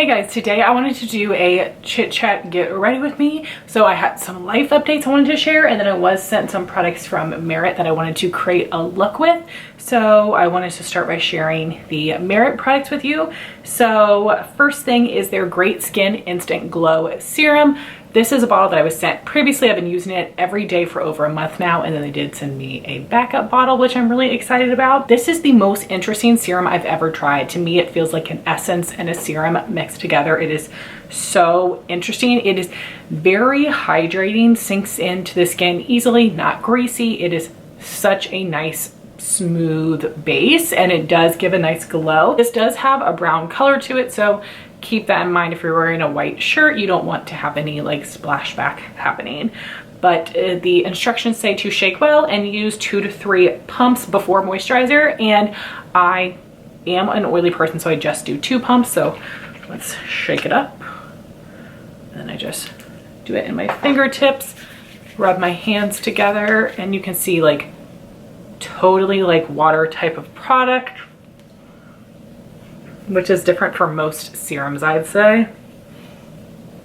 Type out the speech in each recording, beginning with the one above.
Hey guys, today I wanted to do a chit chat get ready with me. So I had some life updates I wanted to share, and then I was sent some products from Merit that I wanted to create a look with. So I wanted to start by sharing the Merit products with you. So first thing is their Great Skin Instant Glow Serum. This is a bottle that I was sent previously. I've been using it every day for over a month now, and then they did send me a backup bottle, which I'm really excited about. This is the most interesting serum I've ever tried. To me, it feels like an essence and a serum mixed together. It is so interesting. It is very hydrating, sinks into the skin easily, not greasy. It is such a nice smooth base, and it does give a nice glow. This does have a brown color to it, so keep that in mind. If you're wearing a white shirt, you don't want to have any like splashback happening. But the instructions say to shake well and use 2 to 3 pumps before moisturizer, and I am an oily person, so I just do 2 pumps. So let's shake it up, and I just do it in my fingertips, rub my hands together, and you can see like totally like water type of product, which is different from most serums, I'd say.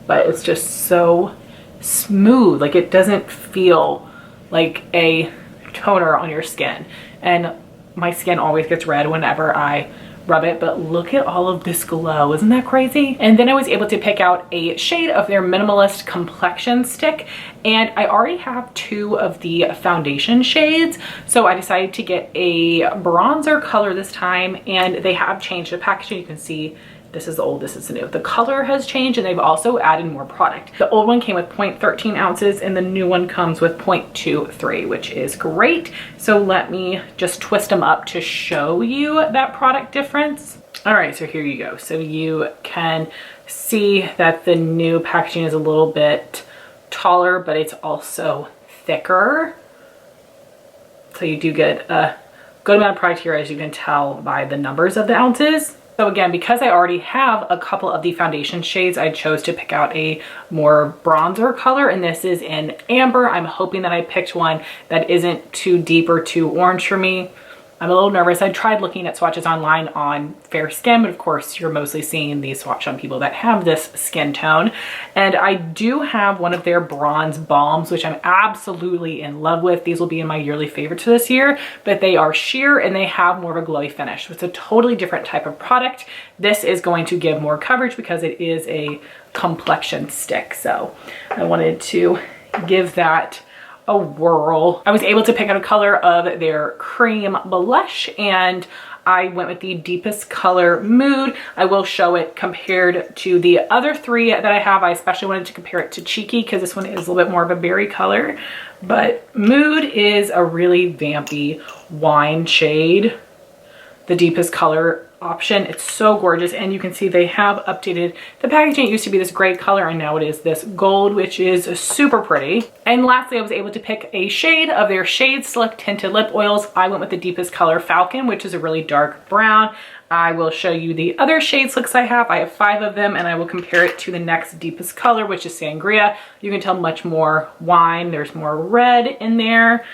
But it's just so smooth. Like, it doesn't feel like a toner on your skin. And my skin always gets red whenever I rub it, but look at all of this glow. Isn't that crazy? And then I was able to pick out a shade of their Minimalist Complexion stick, and I already have 2 of the foundation shades, so I decided to get a bronzer color this time, and they have changed the packaging. You can see this is the old, this is the new. The color has changed, and they've also added more product. The old one came with 0.13 ounces, and the new one comes with 0.23, which is great. So let me just twist them up to show you that product difference. All right, so here you go. So you can see that the new packaging is a little bit taller, but it's also thicker. So you do get a good amount of product here, as you can tell by the numbers of the ounces. So again, because I already have a couple of the foundation shades, I chose to pick out a more bronzer color, and this is in amber. I'm hoping that I picked one that isn't too deep or too orange for me. I'm a little nervous. I tried looking at swatches online on fair skin, but of course you're mostly seeing these swatch on people that have this skin tone. And I do have one of their bronze balms, which I'm absolutely in love with. These will be in my yearly favorites for this year, but they are sheer and they have more of a glowy finish. It's a totally different type of product. This is going to give more coverage because it is a complexion stick. So I wanted to give that a whirl. I was able to pick out a color of their cream blush, and I went with the deepest color, Mood. I will show it compared to the other 3 that I have. I especially wanted to compare it to Cheeky because this one is a little bit more of a berry color, but Mood is a really vampy wine shade, the deepest color option. It's so gorgeous, and you can see they have updated the packaging. It used to be this gray color, and now it is this gold, which is super pretty. And lastly, I was able to pick a shade of their Shade Slick tinted lip oils. I went with the deepest color, Falcon, which is a really dark brown. I will show you the other Shade Slicks I have. I have 5 of them, and I will compare it to the next deepest color, which is Sangria. You can tell much more wine. There's more red in there.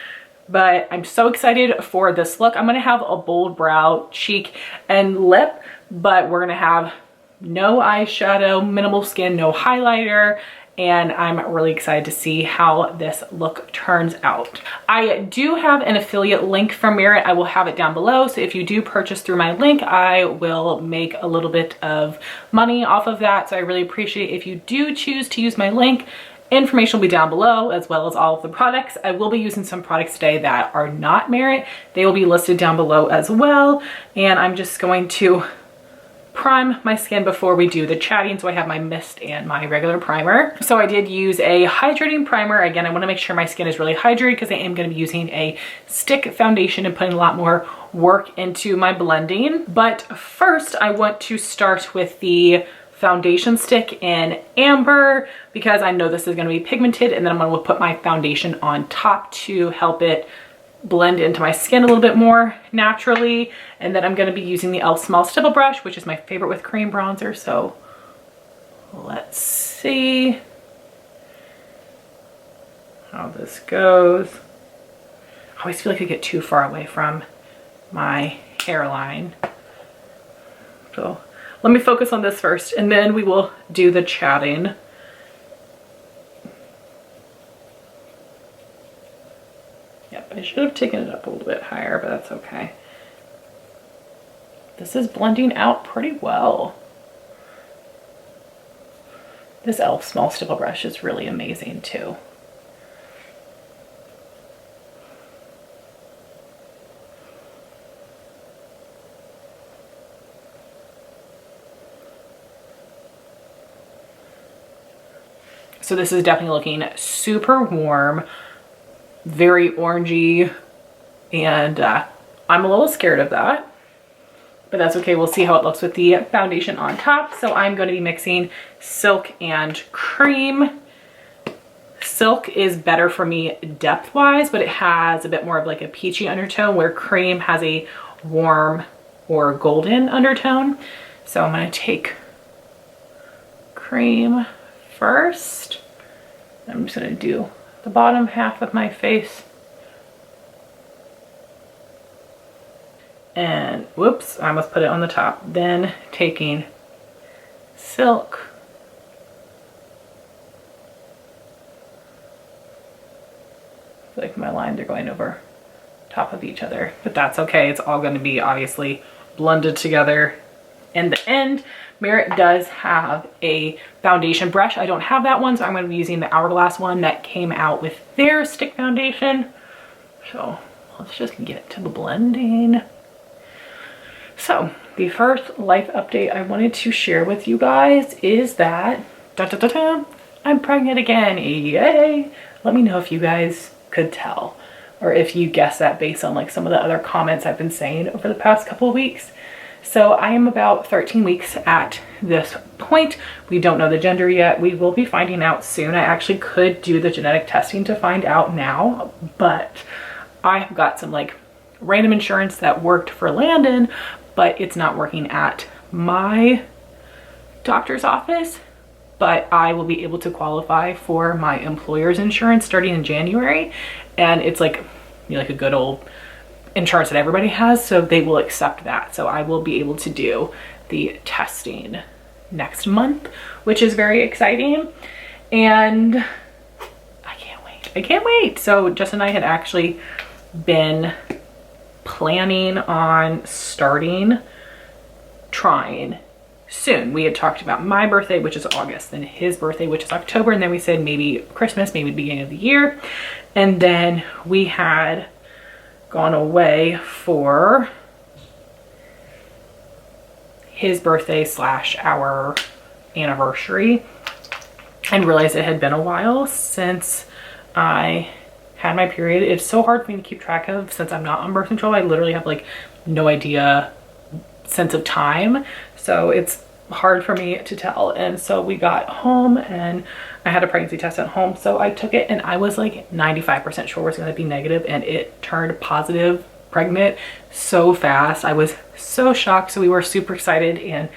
But I'm so excited for this look. I'm going to have a bold brow, cheek, and lip, but we're going to have no eyeshadow, minimal skin, no highlighter, and I'm really excited to see how this look turns out. I do have an affiliate link from Merit. I will have it down below, so if you do purchase through my link, I will make a little bit of money off of that, so I really appreciate if you do choose to use my link. Information will be down below, as well as all of the products. I will be using some products today that are not Merit. They will be listed down below as well. And I'm just going to prime my skin before we do the chatting. So I have my mist and my regular primer. So I did use a hydrating primer. Again, I want to make sure my skin is really hydrated because I am going to be using a stick foundation and putting a lot more work into my blending. But first, I want to start with the foundation stick in amber because I know this is going to be pigmented, and then I'm going to put my foundation on top to help it blend into my skin a little bit more naturally. And then I'm going to be using the e.l.f. Small Stipple Brush, which is my favorite with cream bronzer. So let's see how this goes. I always feel like I get too far away from my hairline. So let me focus on this first and then we will do the chatting. Yep, I should have taken it up a little bit higher, but that's okay. This is blending out pretty well. This e.l.f. small stipple brush is really amazing too. So this is definitely looking super warm, very orangey, and I'm a little scared of that, but that's okay. We'll see how it looks with the foundation on top. So I'm going to be mixing Silk and Cream. Silk is better for me depth-wise, but it has a bit more of like a peachy undertone, where Cream has a warm or golden undertone. So I'm going to take Cream first. I'm just going to do the bottom half of my face. And whoops, I almost put it on the top. Then taking Silk. I feel like my lines are going over top of each other, but that's okay. It's all going to be obviously blended together in the end. Merit does have a foundation brush. I don't have that one, so I'm going to be using the Hourglass one that came out with their stick foundation. So let's just get to the blending. So the first life update I wanted to share with you guys is that I'm pregnant again. Yay! Let me know if you guys could tell, or if you guessed that based on like some of the other comments I've been saying over the past couple of weeks. So I am about 13 weeks at this point. We don't know the gender yet. We will be finding out soon. I actually could do the genetic testing to find out now, but I have got some like random insurance that worked for Landon, but it's not working at my doctor's office. But I will be able to qualify for my employer's insurance starting in January. And it's like, you know, like a good old insurance that everybody has, so they will accept that. So I will be able to do the testing next month, which is very exciting. And I can't wait. I can't wait. So Justin and I had actually been planning on starting trying soon. We had talked about my birthday, which is August, then his birthday, which is October, and then we said maybe Christmas, maybe the beginning of the year. And then we had gone away for his birthday / our anniversary and realized it had been a while since I had my period. It's so hard for me to keep track of since I'm not on birth control. I literally have like no idea sense of time, so it's hard for me to tell. And so we got home and I had a pregnancy test at home, so I took it and I was like 95% sure it was going to be negative, and it turned positive pregnant so fast. I was so shocked. So we were super excited, and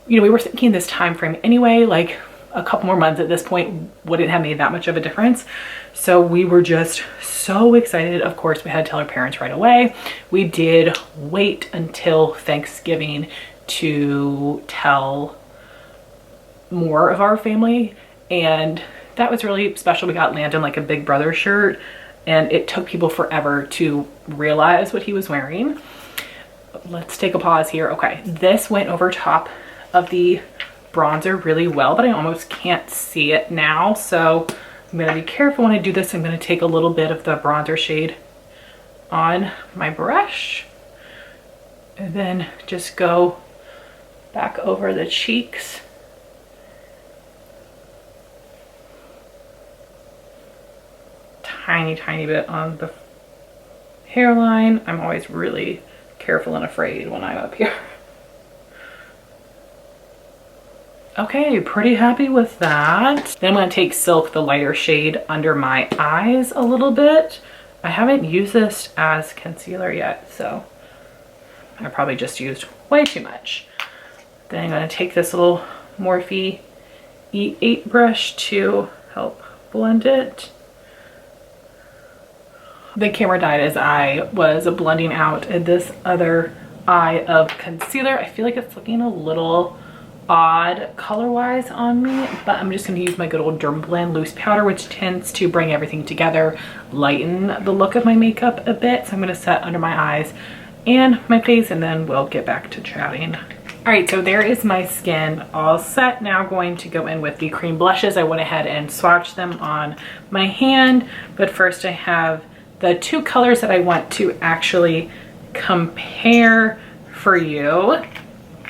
you know, we were thinking this time frame anyway, like a couple more months at this point wouldn't have made that much of a difference. So we were just so excited. Of course, we had to tell our parents right away. We did wait until Thanksgiving to tell more of our family, and that was really special. We got Landon like a Big Brother shirt, and it took people forever to realize what he was wearing. Let's take a pause here. Okay, this went over top of the bronzer really well, but I almost can't see it now, so I'm gonna be careful when I do this. I'm gonna take a little bit of the bronzer shade on my brush and then just go back over the cheeks. Tiny bit on the hairline. I'm always really careful and afraid when I'm up here. Okay, pretty happy with that. Then I'm going to take Silk, the lighter shade, under my eyes a little bit. I haven't used this as concealer yet, so I probably just used way too much. Then I'm going to take this little Morphe E8 brush to help blend it. The camera died as I was blending out this other eye of concealer. I feel like it's looking a little odd color-wise on me, but I'm just going to use my good old Dermalend loose powder, which tends to bring everything together, lighten the look of my makeup a bit. So I'm going to set under my eyes and my face, and then we'll get back to chatting. All right, so there is my skin all set. Now going to go in with the cream blushes. I went ahead and swatched them on my hand, but first I have the two colors that I want to actually compare for you.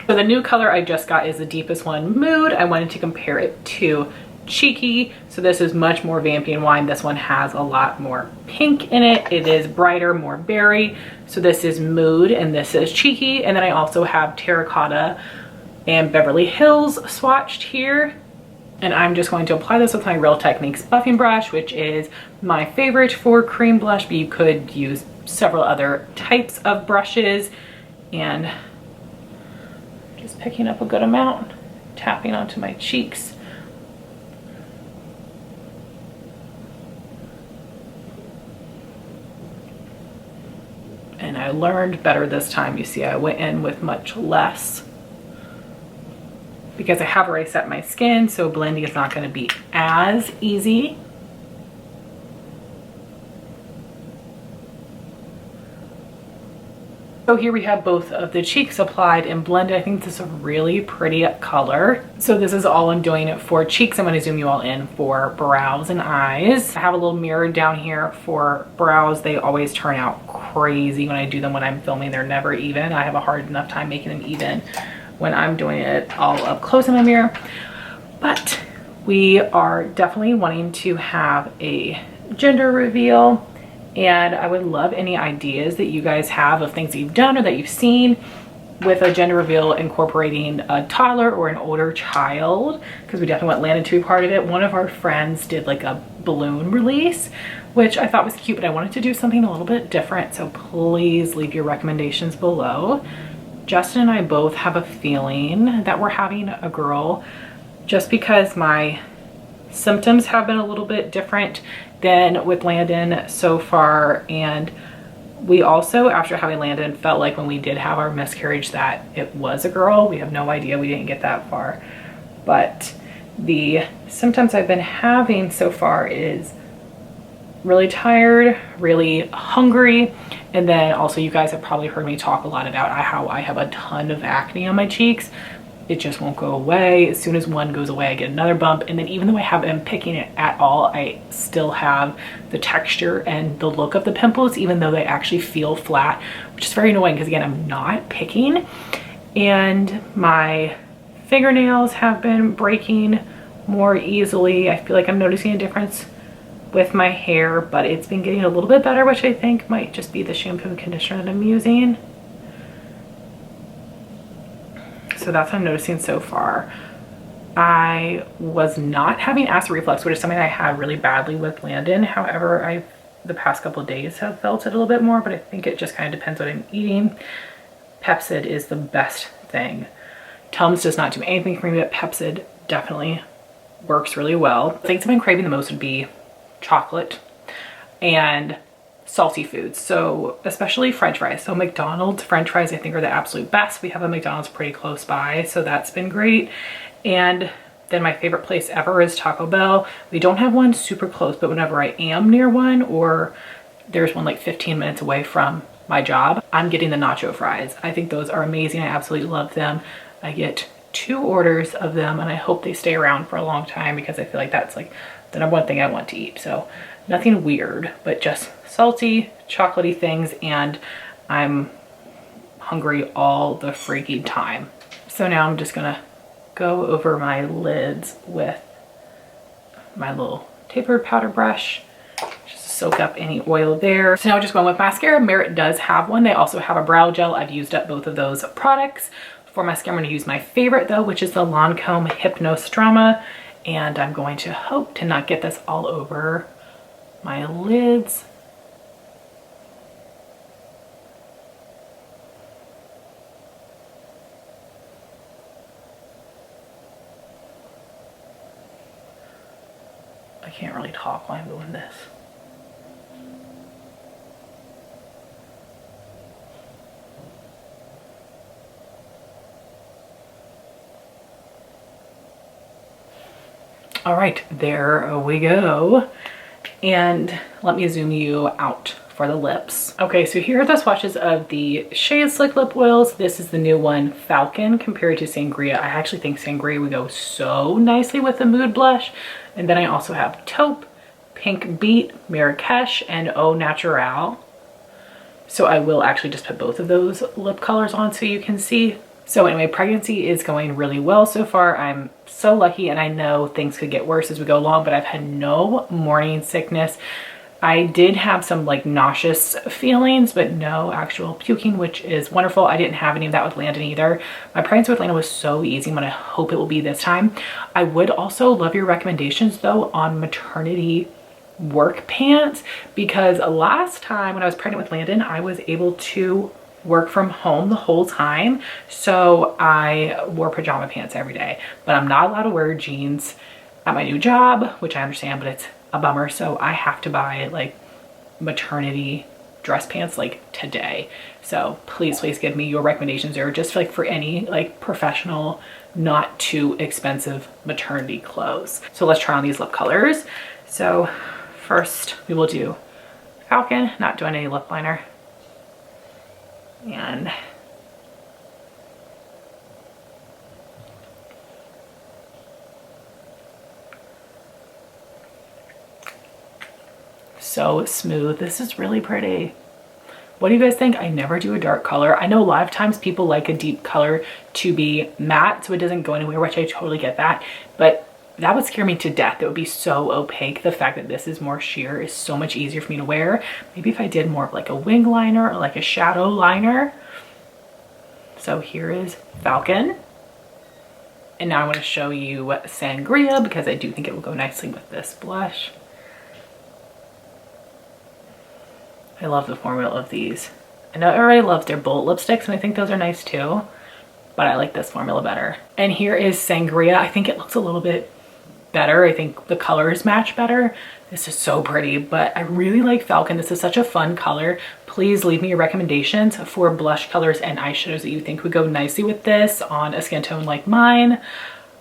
So the new color I just got is the deepest one, Mood. I wanted to compare it to Cheeky. So this is much more vampy and wine. This one has a lot more pink in it. It is brighter, more berry. So this is Mood and this is Cheeky. And then I also have Terracotta and Beverly Hills swatched here. And I'm just going to apply this with my Real Techniques buffing brush, which is my favorite for cream blush, but you could use several other types of brushes. And just picking up a good amount, tapping onto my cheeks. And I learned better this time. You see, I went in with much less because I have already set my skin, so blending is not going to be as easy. So here we have both of the cheeks applied and blended. I think this is a really pretty color. So this is all I'm doing for cheeks. I'm going to zoom you all in for brows and eyes. I have a little mirror down here for brows. They always turn out crazy when I do them when I'm filming. They're never even. I have a hard enough time making them even when I'm doing it all up close in my mirror. But we are definitely wanting to have a gender reveal. And I would love any ideas that you guys have of things that you've done or that you've seen with a gender reveal incorporating a toddler or an older child, because we definitely want Landon to be part of it. One of our friends did like a balloon release, which I thought was cute, but I wanted to do something a little bit different. So please leave your recommendations below. Justin and I both have a feeling that we're having a girl, just because my symptoms have been a little bit different than with Landon so far. And we also, after having Landon, felt like when we did have our miscarriage that it was a girl. We have no idea, we didn't get that far. But the symptoms I've been having so far is really tired, really hungry, and then also you guys have probably heard me talk a lot about how I have a ton of acne on my cheeks. It just won't go away. As soon as one goes away, I get another bump. And then even though I haven't been picking it at all, I still have the texture and the look of the pimples, even though they actually feel flat, which is very annoying because again, I'm not picking. And my fingernails have been breaking more easily. I feel like I'm noticing a difference with my hair, but it's been getting a little bit better, which I think might just be the shampoo and conditioner that I'm using. So that's what I'm noticing so far. I was not having acid reflux, which is something I had really badly with Landon. However, the past couple of days have felt it a little bit more, but I think it just kind of depends what I'm eating. Pepsid is the best thing. Tums does not do anything for me, but Pepsid definitely works really well. The things I've been craving the most would be chocolate and salty foods, so especially French fries. So McDonald's French fries I think are the absolute best. We have a McDonald's pretty close by, so that's been great. And then my favorite place ever is Taco Bell. We don't have one super close, but whenever I am near one, or there's one like 15 minutes away from my job, I'm getting the nacho fries. I think those are amazing. I absolutely love them. I get 2 orders of them and I hope they stay around for a long time because I feel like that's like the number one thing I want to eat. So nothing weird, but just salty, chocolatey things, and I'm hungry all the freaking time. So now I'm just gonna go over my lids with my little tapered powder brush, just to soak up any oil there. So now I'm just going with mascara. Merit does have one. They also have a brow gel. I've used up both of those products. For mascara, I'm gonna use my favorite though, which is the Lancome Hypnostrama, and I'm going to hope to not get this all over my lids. I can't really talk while I'm doing this. All right, there we go. And let me zoom you out for the lips. Okay, so here are the swatches of the Shade Slick Lip Oils. This is the new one, Falcon, compared to Sangria. I actually think Sangria would go so nicely with the Mood Blush. And then I also have Taupe, Pink Beet, Marrakech, and Au Naturel. So I will actually just put both of those lip colors on so you can see. So anyway, pregnancy is going really well so far. I'm so lucky, and I know things could get worse as we go along, but I've had no morning sickness. I did have some like nauseous feelings, but no actual puking, which is wonderful. I didn't have any of that with Landon either. My pregnancy with Landon was so easy, and I hope it will be this time. I would also love your recommendations though on maternity work pants, because last time when I was pregnant with Landon, I was able to work from home the whole time. So I wore pajama pants every day, but I'm not allowed to wear jeans at my new job, which I understand, but it's a bummer. So I have to buy like maternity dress pants like today. So please give me your recommendations, or just like for any like professional, not too expensive maternity clothes. So let's try on these lip colors. So first we will do Falcon, not doing any lip liner. And so smooth. This is really pretty. What do you guys think? I never do a dark color. I know a lot of times people like a deep color to be matte so it doesn't go anywhere, which I totally get that, but that would scare me to death. It would be so opaque. The fact that this is more sheer is so much easier for me to wear. Maybe if I did more of like a wing liner or like a shadow liner. So here is Falcon. And now I want to show you Sangria, because I do think it will go nicely with this blush. I love the formula of these. I know everybody loves their bullet lipsticks, and I think those are nice too, but I like this formula better. And here is Sangria. I think it looks a little bit better. I think the colors match better. This is so pretty, but I really like Falcon. This is such a fun color. Please leave me your recommendations for blush colors and eyeshadows that you think would go nicely with this on a skin tone like mine.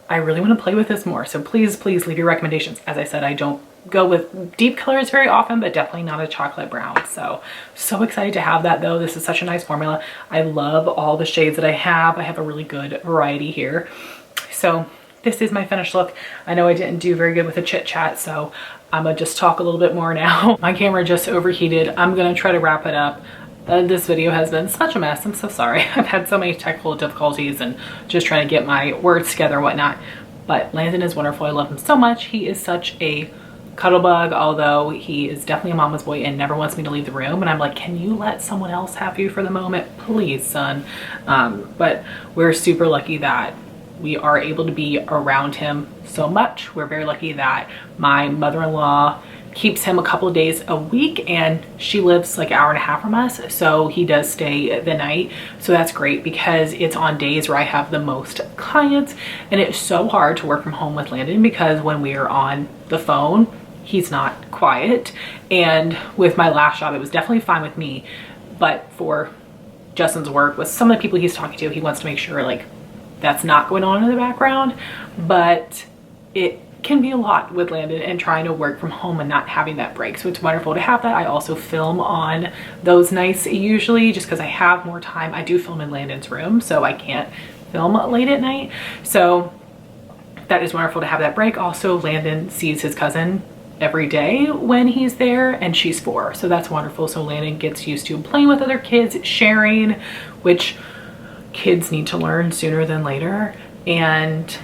I really want to play with this more, so please leave your recommendations. As I said, I don't go with deep colors very often, but definitely not a chocolate brown. So excited to have that though. This is such a nice formula. I love all the shades that I have. I have a really good variety here. So this is my finished look. I know I didn't do very good with the chit chat, so I'm gonna just talk a little bit more now. My camera just overheated. I'm gonna try to wrap it up. This video has been such a mess. I'm so sorry. I've had so many technical difficulties and just trying to get my words together and whatnot. But Landon is wonderful. I love him so much. He is such a cuddle bug, although he is definitely a mama's boy and never wants me to leave the room. And I'm like, can you let someone else have you for the moment? Please, son. But we're super lucky that we are able to be around him so much. We're very lucky that my mother-in-law keeps him a couple of days a week, and she lives like an hour and a half from us, so he does stay the night. So that's great, because it's on days where I have the most clients, and it's so hard to work from home with Landon, because when we are on the phone he's not quiet. And with my last job it was definitely fine with me, but for Justin's work, with some of the people he's talking to, he wants to make sure like that's not going on in the background. But it can be a lot with Landon and trying to work from home and not having that break. So it's wonderful to have that. I also film on those nights usually, just because I have more time. I do film in Landon's room, so I can't film late at night. So that is wonderful to have that break. Also, Landon sees his cousin every day when he's there, and she's 4, so that's wonderful. So Landon gets used to playing with other kids, sharing, which kids need to learn sooner than later. And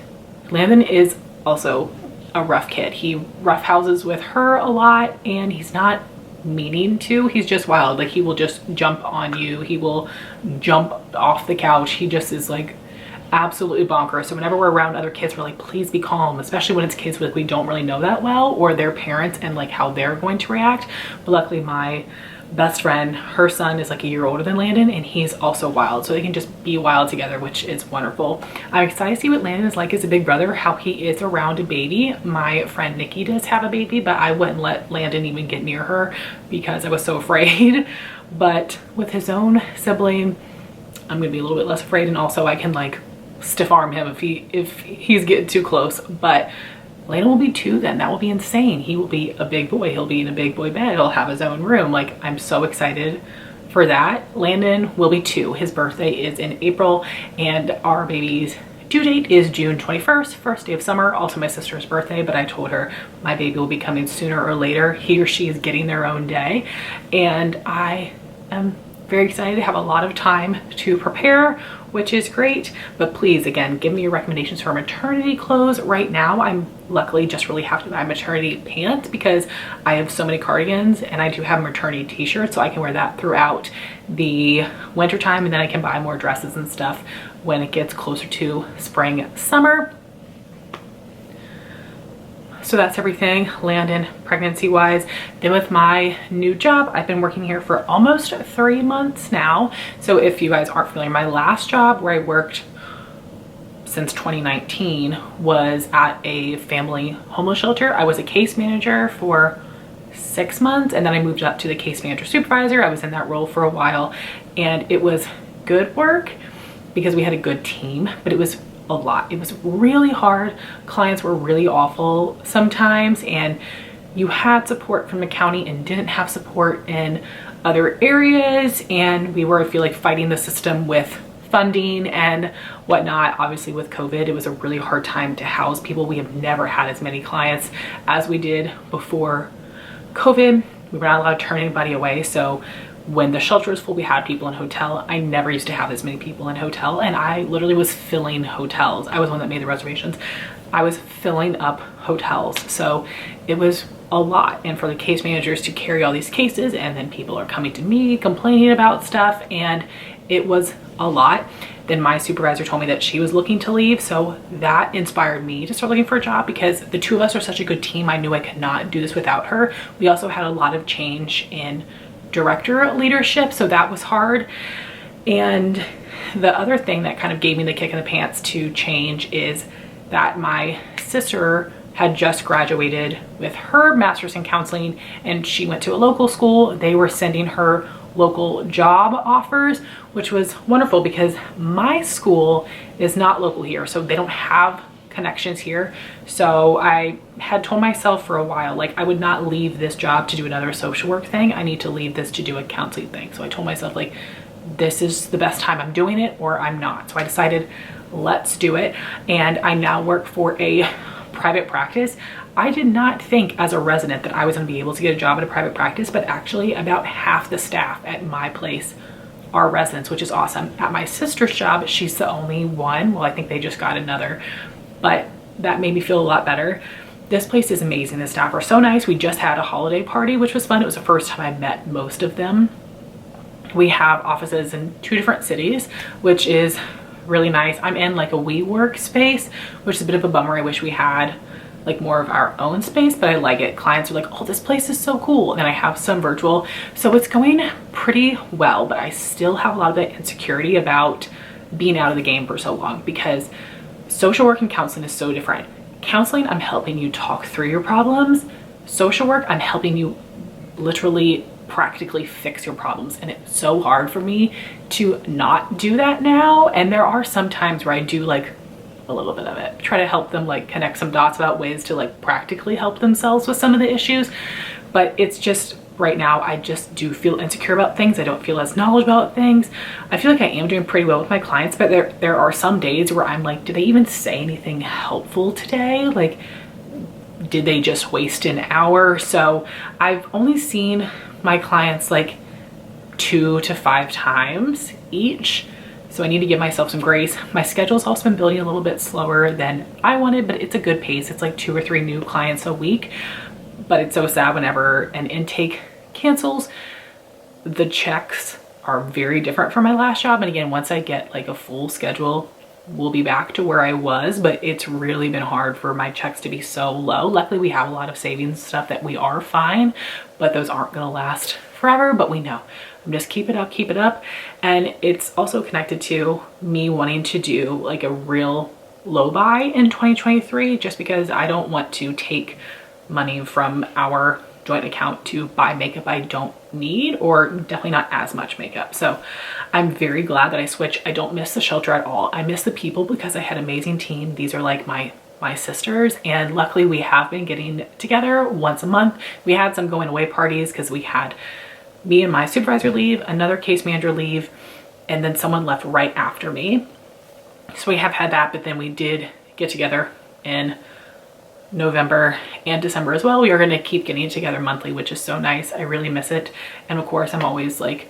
Landon is also a rough kid. He roughhouses with her a lot, and he's not meaning to. He's just wild. Like, he will just jump on you. He will jump off the couch. He just is like absolutely bonkers. So whenever we're around other kids, we're like, please be calm, especially when it's kids that we don't really know that well, or their parents and like how they're going to react. But luckily my best friend, her son is like a year older than Landon, and he's also wild, so they can just be wild together, which is wonderful. I'm excited to see what Landon is like as a big brother, how he is around a baby. My friend Nikki does have a baby, but I wouldn't let Landon even get near her because I was so afraid. But with his own sibling, I'm gonna be a little bit less afraid, and also I can like stiff arm him if he's getting too close. But Landon will be 2 then. That will be insane. He will be a big boy. He'll be in a big boy bed. He'll have his own room. Like, I'm so excited for that. Landon will be 2. His birthday is in April, and our baby's due date is June 21st, first day of summer, also my sister's birthday, but I told her my baby will be coming sooner or later. He or she is getting their own day, and I am very excited to have a lot of time to prepare, which is great. But please, again, give me your recommendations for maternity clothes. Right now, I'm luckily just really have to buy maternity pants because I have so many cardigans, and I do have maternity t-shirts, so I can wear that throughout the winter time, and then I can buy more dresses and stuff when it gets closer to spring, summer. So that's everything Landon pregnancy wise. Then with my new job, I've been working here for almost 3 months now. So if you guys aren't familiar, my last job where I worked since 2019 was at a family homeless shelter. I was a case manager for 6 months, and then I moved up to the case manager supervisor. I was in that role for a while, and it was good work because we had a good team, but it was a lot. It was really hard. Clients were really awful sometimes, and you had support from the county and didn't have support in other areas, and we were, I feel like, fighting the system with funding and whatnot. Obviously with COVID, it was a really hard time to house people. We have never had as many clients as we did before COVID. We were not allowed to turn anybody away, so when the shelter was full, we had people in hotel. I never used to have this many people in hotel, and I literally was filling hotels. I was one that made the reservations. I was filling up hotels, so it was a lot. And for the case managers to carry all these cases, and then people are coming to me complaining about stuff, and it was a lot. Then my supervisor told me that she was looking to leave, so that inspired me to start looking for a job because the two of us are such a good team. I knew I could not do this without her. We also had a lot of change in director leadership, so that was hard. And the other thing that kind of gave me the kick in the pants to change is that my sister had just graduated with her master's in counseling, and she went to a local school. They were sending her local job offers, which was wonderful because my school is not local here, so they don't have connections here. So I had told myself for a while, like, I would not leave this job to do another social work thing. I need to leave this to do a counseling thing. So I told myself, like, this is the best time I'm doing it or I'm not. So I decided, let's do it. And I now work for a private practice. I did not think as a resident that I was going to be able to get a job at a private practice, but actually about half the staff at my place are residents, which is awesome. At my sister's job, she's the only one. Well, I think they just got another, but that made me feel a lot better. This place is amazing. The staff are so nice. We just had a holiday party, which was fun. It was the first time I met most of them. We have offices in 2 different cities, which is really nice. I'm in like a WeWork space, which is a bit of a bummer. I wish we had like more of our own space, but I like it. Clients are like, oh, this place is so cool. And then I have some virtual. So it's going pretty well, but I still have a lot of that insecurity about being out of the game for so long because social work and counseling is so different. Counseling, I'm helping you talk through your problems. Social work, I'm helping you literally practically fix your problems. And it's so hard for me to not do that now. And there are some times where I do like a little bit of it, try to help them like connect some dots about ways to like practically help themselves with some of the issues. But it's just right now, I just do feel insecure about things. I don't feel as knowledgeable about things. I feel like I am doing pretty well with my clients, but there are some days where I'm like, did they even say anything helpful today? Like, did they just waste an hour? So I've only seen my clients like 2 to 5 times each. So I need to give myself some grace. My schedule's also been building a little bit slower than I wanted, but it's a good pace. It's like 2 or 3 new clients a week. But it's so sad whenever an intake cancels. The checks are very different from my last job. And again, once I get like a full schedule, we'll be back to where I was, but it's really been hard for my checks to be so low. Luckily, we have a lot of savings stuff that we are fine, but those aren't gonna last forever, but we know. Just keep it up, keep it up. And it's also connected to me wanting to do like a real low buy in 2023, just because I don't want to take money from our joint account to buy makeup I don't need, or definitely not as much makeup. So I'm very glad that I switched. I don't miss the shelter at all. I miss the people because I had an amazing team. These are like my my sisters, and luckily we have been getting together once a month. We had some going away parties because we had me and my supervisor leave, another case manager leave, and then someone left right after me. So we have had that, but then we did get together in November and December as well. We are going to keep getting together monthly, which is so nice. I really miss it. And of course, I'm always like,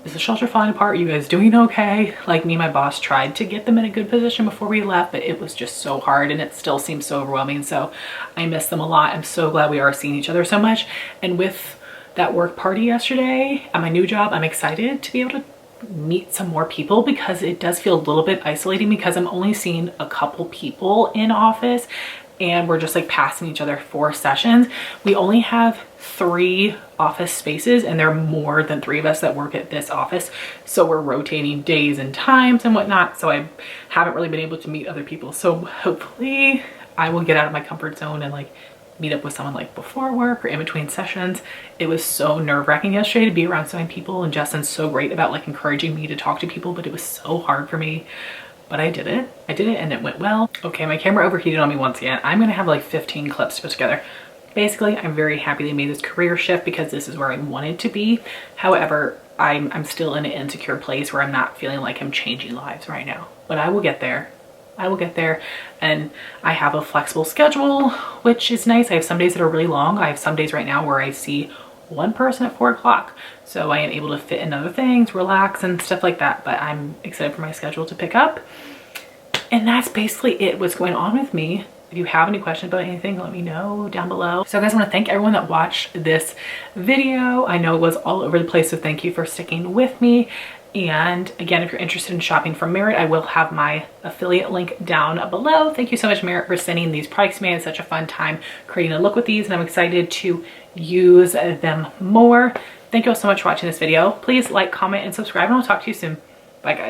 is the shelter falling apart? Are you guys doing okay? Like, me and my boss tried to get them in a good position before we left, but it was just so hard and it still seems so overwhelming. So I miss them a lot. I'm so glad we are seeing each other so much. And with that work party yesterday at my new job, I'm excited to be able to meet some more people, because it does feel a little bit isolating because I'm only seeing a couple people in office and we're just like passing each other for sessions. We only have 3 office spaces and there are more than 3 of us that work at this office. So we're rotating days and times and whatnot. So I haven't really been able to meet other people. So hopefully I will get out of my comfort zone and like meet up with someone like before work or in between sessions. It was so nerve-wracking yesterday to be around so many people, and Justin's so great about like encouraging me to talk to people, but it was so hard for me. But I did it and it went well. Okay, my camera overheated on me once again. I'm gonna have like 15 clips to put together. Basically, I'm very happy they made this career shift because this is where I wanted to be. However, I'm still in an insecure place where I'm not feeling like I'm changing lives right now, but I will get there. I will get there. And I have a flexible schedule, which is nice. I have some days that are really long. I have some days right now where I see one person at 4 o'clock. So I am able to fit in other things, relax and stuff like that. But I'm excited for my schedule to pick up. And that's basically it, what's going on with me. If you have any questions about anything, let me know down below. So guys, I want to thank everyone that watched this video. I know it was all over the place, so thank you for sticking with me. And again, if you're interested in shopping from Merit, I will have my affiliate link down below. Thank you so much, Merit, for sending these products to me. I had such a fun time creating a look with these, and I'm excited to use them more. Thank you all so much for watching this video. Please like, comment, and subscribe, and I'll talk to you soon. Bye, guys.